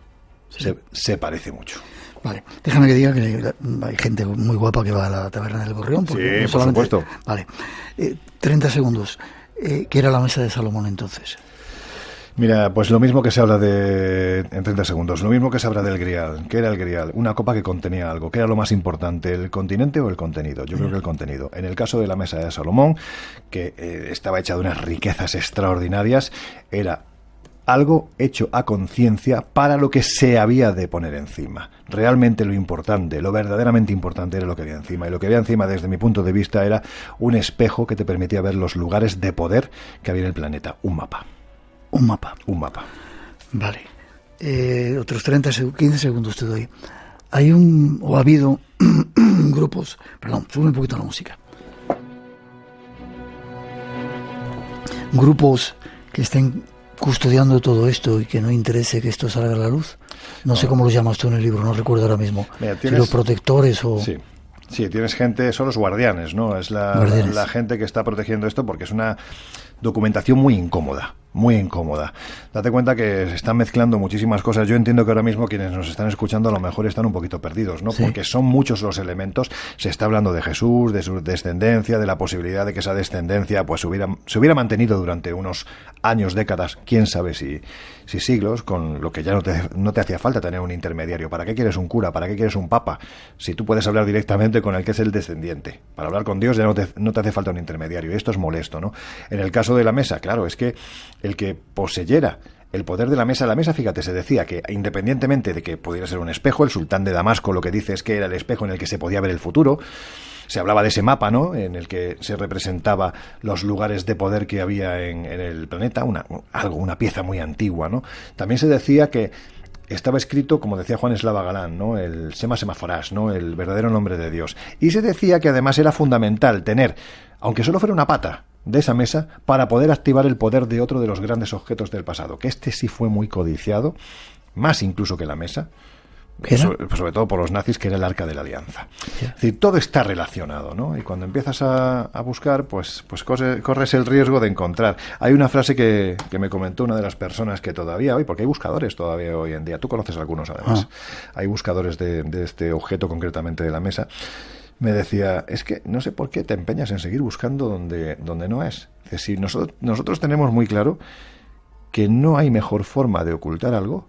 sí, se parece mucho. Vale, déjame que diga que hay gente muy guapa que va a la taberna del Gorrión. Sí, no por supuesto. Vale, 30 segundos. ¿Qué era la mesa de Salomón entonces? Mira, pues lo mismo que se habla en 30 segundos, lo mismo que se habla del Grial. ¿Qué era el Grial? Una copa que contenía algo. ¿Qué era lo más importante, el continente o el contenido? Yo creo que el contenido. En el caso de la mesa de Salomón, que estaba hecha de unas riquezas extraordinarias, era algo hecho a conciencia para lo que se había de poner encima. Realmente lo importante, lo verdaderamente importante era lo que había encima. Y lo que había encima, desde mi punto de vista, era un espejo que te permitía ver los lugares de poder que había en el planeta. Un mapa. Un mapa. Un mapa. Vale. Otros 15 segundos te doy. Ha habido grupos... Perdón, sube un poquito la música. Grupos que estén custodiando todo esto y que no interese que esto salga a la luz. No sé cómo lo llamas tú en el libro, no recuerdo ahora mismo. Mira, si los protectores o... Sí, tienes gente, son los guardianes, ¿no? Es la gente que está protegiendo esto porque es una documentación muy incómoda. Muy incómoda. Date cuenta que se están mezclando muchísimas cosas. Yo entiendo que ahora mismo quienes nos están escuchando a lo mejor están un poquito perdidos, ¿no? Sí. Porque son muchos los elementos. Se está hablando de Jesús, de su descendencia, de la posibilidad de que esa descendencia pues se hubiera mantenido durante unos años, décadas, quién sabe si siglos, con lo que ya no te hacía falta tener un intermediario. ¿Para qué quieres un cura? ¿Para qué quieres un papa? Si tú puedes hablar directamente con el que es el descendiente. Para hablar con Dios ya no te hace falta un intermediario. Y esto es molesto, ¿no? En el caso de la mesa, claro, es que el que poseyera el poder de la mesa, fíjate, se decía que independientemente de que pudiera ser un espejo, el sultán de Damasco lo que dice es que era el espejo en el que se podía ver el futuro. Se hablaba de ese mapa, ¿no?, en el que se representaba los lugares de poder que había en el planeta, una pieza muy antigua, ¿no? También se decía que estaba escrito, como decía Juan Eslava Galán, ¿no?, el Sema Semaforás, ¿no?, el verdadero nombre de Dios. Y se decía que además era fundamental tener, aunque solo fuera una pata de esa mesa, para poder activar el poder de otro de los grandes objetos del pasado, que este sí fue muy codiciado, más incluso que la mesa, sobre todo por los nazis, que era el Arca de la Alianza. Es decir, todo está relacionado, ¿no? Y cuando empiezas a buscar, pues corres el riesgo de encontrar. Hay una frase que me comentó una de las personas que todavía hoy, porque hay buscadores todavía hoy en día, tú conoces algunos además, hay buscadores de este objeto concretamente de la mesa. Me decía, es que no sé por qué te empeñas en seguir buscando donde no es. Es decir, nosotros tenemos muy claro que no hay mejor forma de ocultar algo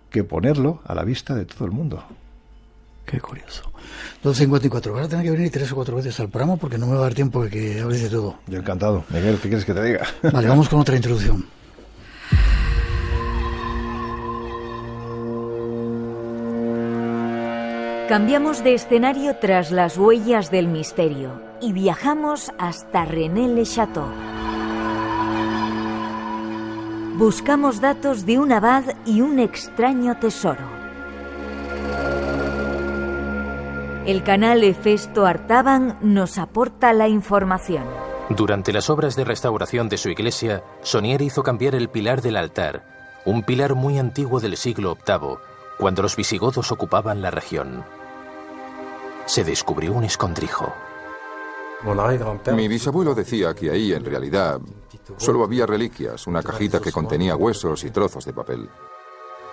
que ponerlo a la vista de todo el mundo. Qué curioso. 12:54. Vas a tener que venir 3 o 4 veces al programa porque no me va a dar tiempo de que hables de todo. Yo encantado. Miguel, ¿qué quieres que te diga? Vale, vamos con otra introducción. Cambiamos de escenario tras las huellas del misterio y viajamos hasta Rennes-le-Château. Buscamos datos de un abad y un extraño tesoro. El canal Hefesto Artaban nos aporta la información. Durante las obras de restauración de su iglesia, Saunier hizo cambiar el pilar del altar, un pilar muy antiguo del siglo VIII, cuando los visigodos ocupaban la región. Se descubrió un escondrijo. Mi bisabuelo decía que ahí, en realidad, solo había reliquias, una cajita que contenía huesos y trozos de papel.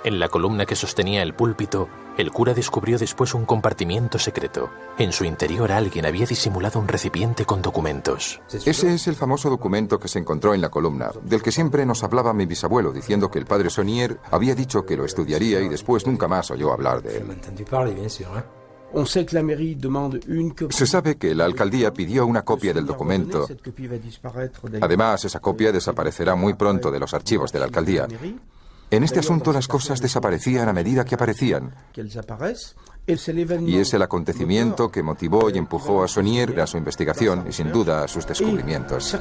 En la columna que sostenía el púlpito, el cura descubrió después un compartimiento secreto. En su interior alguien había disimulado un recipiente con documentos. Ese es el famoso documento que se encontró en la columna, del que siempre nos hablaba mi bisabuelo, diciendo que el padre Saunier había dicho que lo estudiaría y después nunca más oyó hablar de él. Se sabe que la alcaldía pidió una copia del documento. Además, esa copia desaparecerá muy pronto de los archivos de la alcaldía. En este asunto las cosas desaparecían a medida que aparecían. Y es el acontecimiento que motivó y empujó a Saunier a su investigación y sin duda a sus descubrimientos.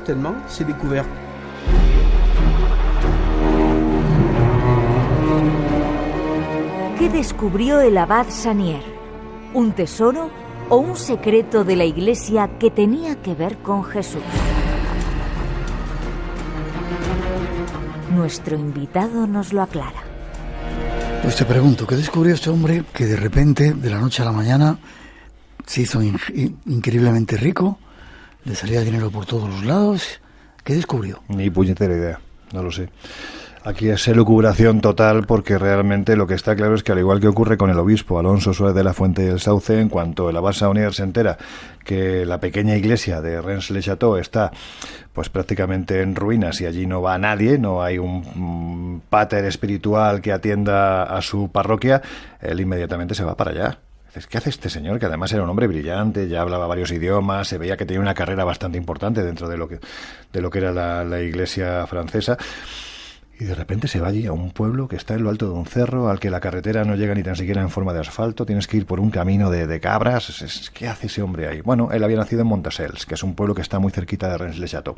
¿Qué descubrió el abad Sanier? ¿Un tesoro o un secreto de la Iglesia que tenía que ver con Jesús? Nuestro invitado nos lo aclara. Pues te pregunto, ¿qué descubrió este hombre que de repente, de la noche a la mañana, se hizo increíblemente rico, le salía dinero por todos los lados? ¿Qué descubrió? Ni puñetera idea, no lo sé. Aquí es elucubración total, porque realmente lo que está claro es que, al igual que ocurre con el obispo Alonso Suárez de la Fuente y del Sauce, en cuanto el abad Saunier se entera que la pequeña iglesia de Rennes-le-Château está pues prácticamente en ruinas y allí no va nadie, no hay un pater espiritual que atienda a su parroquia, él inmediatamente se va para allá. ¿Qué hace este señor? Que además era un hombre brillante, ya hablaba varios idiomas, se veía que tenía una carrera bastante importante dentro de lo que era la iglesia francesa. Y de repente se va allí a un pueblo que está en lo alto de un cerro, al que la carretera no llega ni tan siquiera en forma de asfalto, tienes que ir por un camino de cabras. ¿Qué hace ese hombre ahí? Bueno, él había nacido en Montacels, que es un pueblo que está muy cerquita de Rennes-le-Château.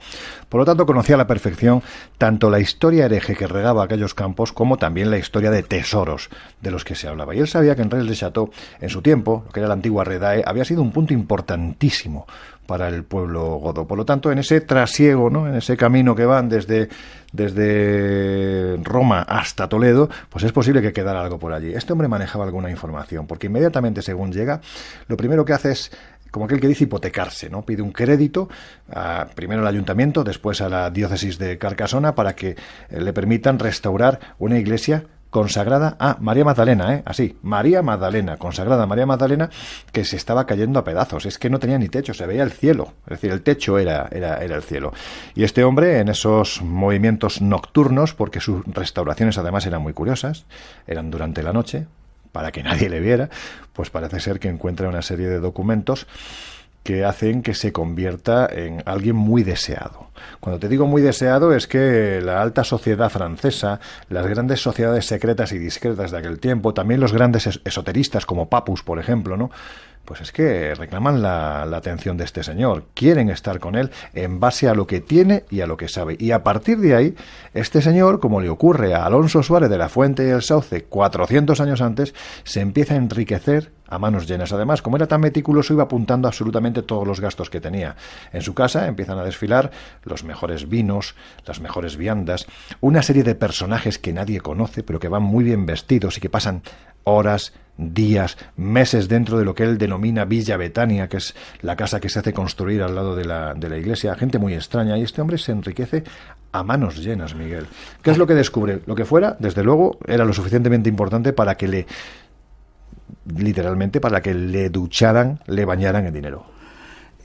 Por lo tanto, conocía a la perfección tanto la historia hereje que regaba aquellos campos, como también la historia de tesoros de los que se hablaba. Y él sabía que en Rennes-le-Château, en su tiempo, lo que era la antigua Redae, había sido un punto importantísimo para el pueblo godo. Por lo tanto, en ese trasiego, ¿no?, en ese camino que van desde Roma hasta Toledo, pues es posible que quedara algo por allí. Este hombre manejaba alguna información, porque inmediatamente según llega, lo primero que hace es, como aquel que dice, hipotecarse, ¿no? Pide un crédito, primero al ayuntamiento, después a la diócesis de Carcasona, para que le permitan restaurar una iglesia consagrada a María Magdalena, así, María Magdalena, consagrada a María Magdalena, que se estaba cayendo a pedazos. Es que no tenía ni techo, se veía el cielo, es decir, el techo era el cielo. Y este hombre, en esos movimientos nocturnos, porque sus restauraciones además eran muy curiosas, eran durante la noche, para que nadie le viera, pues parece ser que encuentra una serie de documentos que hacen que se convierta en alguien muy deseado. Cuando te digo muy deseado es que la alta sociedad francesa, las grandes sociedades secretas y discretas de aquel tiempo, también los grandes esoteristas como Papus, por ejemplo, ¿no?, pues es que reclaman la atención de este señor, quieren estar con él en base a lo que tiene y a lo que sabe. Y a partir de ahí, este señor, como le ocurre a Alonso Suárez de la Fuente y el Sauce 400 años antes, se empieza a enriquecer a manos llenas. Además, como era tan meticuloso, iba apuntando absolutamente todos los gastos que tenía. En su casa empiezan a desfilar los mejores vinos, las mejores viandas, una serie de personajes que nadie conoce, pero que van muy bien vestidos y que pasan horas, días, meses dentro de lo que él denomina Villa Betania, que es la casa que se hace construir al lado de la iglesia. Gente muy extraña, y este hombre se enriquece a manos llenas, Miguel. ¿Qué es lo que descubre? Lo que fuera, desde luego, era lo suficientemente importante para que literalmente, para que le ducharan, le bañaran en dinero.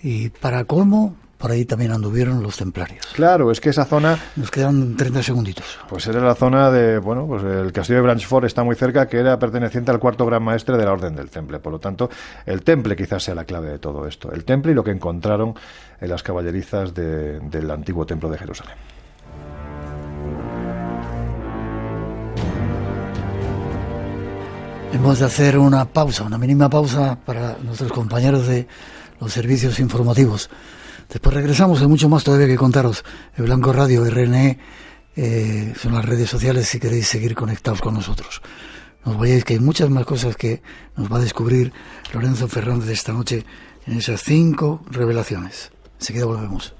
Y para colmo, por ahí también anduvieron los templarios. Claro, es que esa zona... Nos quedan 30 segunditos. Pues era la zona de, bueno, pues el castillo de Blanchefort está muy cerca, que era perteneciente al cuarto gran maestre de la Orden del Temple. Por lo tanto, el Temple quizás sea la clave de todo esto. El Temple y lo que encontraron en las caballerizas del antiguo Templo de Jerusalén. Hemos de hacer una pausa, una mínima pausa para nuestros compañeros de los servicios informativos. Después regresamos, hay mucho más todavía que contaros. El Blanco Radio, RNE, son las redes sociales si queréis seguir conectados con nosotros. No os vayáis, que hay muchas más cosas que nos va a descubrir Lorenzo Fernández esta noche en esas 5 revelaciones. Enseguida volvemos.